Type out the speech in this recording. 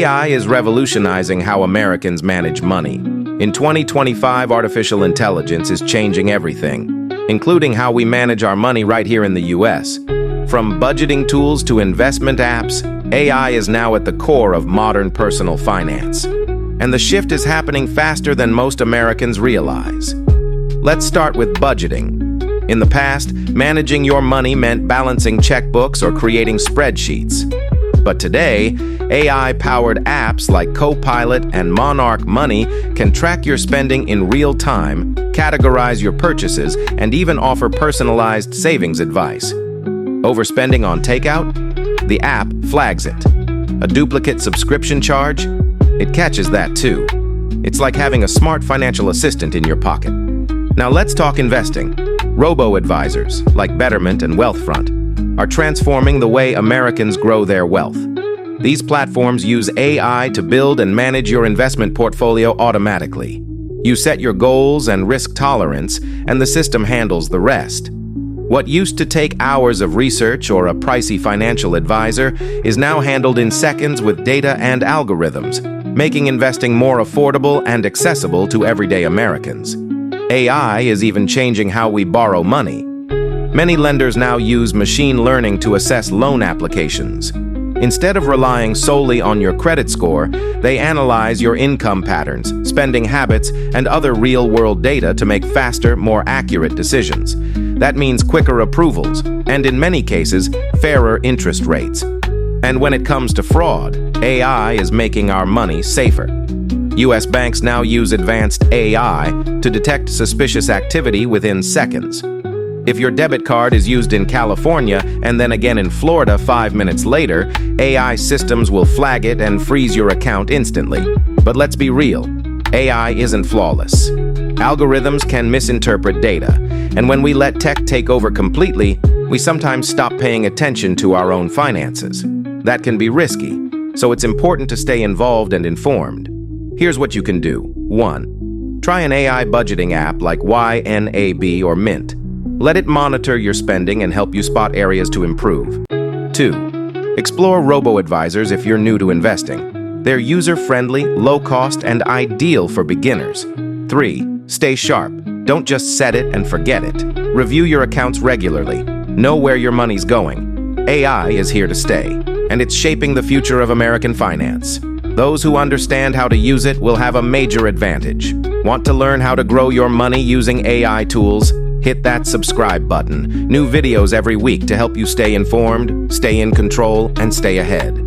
AI is revolutionizing how Americans manage money. In 2025, artificial intelligence is changing everything, including how we manage our money right here in the U.S. From budgeting tools to investment apps, AI is now at the core of modern personal finance. And the shift is happening faster than most Americans realize. Let's start with budgeting. In the past, managing your money meant balancing checkbooks or creating spreadsheets. But today, AI-powered apps like Copilot and Monarch Money can track your spending in real time, categorize your purchases, and even offer personalized savings advice. Overspending on takeout? The app flags it. A duplicate subscription charge? It catches that too. It's like having a smart financial assistant in your pocket. Now let's talk investing. Robo-advisors, like Betterment and Wealthfront, are transforming the way Americans grow their wealth. These platforms use AI to build and manage your investment portfolio automatically. You set your goals and risk tolerance, and the system handles the rest. What used to take hours of research or a pricey financial advisor is now handled in seconds with data and algorithms, making investing more affordable and accessible to everyday Americans. AI is even changing how we borrow money. Many lenders now use machine learning to assess loan applications. Instead of relying solely on your credit score, they analyze your income patterns, spending habits, and other real-world data to make faster, more accurate decisions. That means quicker approvals, and in many cases, fairer interest rates. And when it comes to fraud, AI is making our money safer. U.S. banks now use advanced AI to detect suspicious activity within seconds. If your debit card is used in California and then again in Florida 5 minutes later, AI systems will flag it and freeze your account instantly. But let's be real, AI isn't flawless. Algorithms can misinterpret data, and when we let tech take over completely, we sometimes stop paying attention to our own finances. That can be risky, so it's important to stay involved and informed. Here's what you can do. 1. Try an AI budgeting app like YNAB or Mint. Let it monitor your spending and help you spot areas to improve. 2. Explore robo-advisors if you're new to investing. They're user-friendly, low-cost, and ideal for beginners. 3. Stay sharp. Don't just set it and forget it. Review your accounts regularly. Know where your money's going. AI is here to stay, and it's shaping the future of American finance. Those who understand how to use it will have a major advantage. Want to learn how to grow your money using AI tools? Hit that subscribe button. New videos every week to help you stay informed, stay in control, and stay ahead.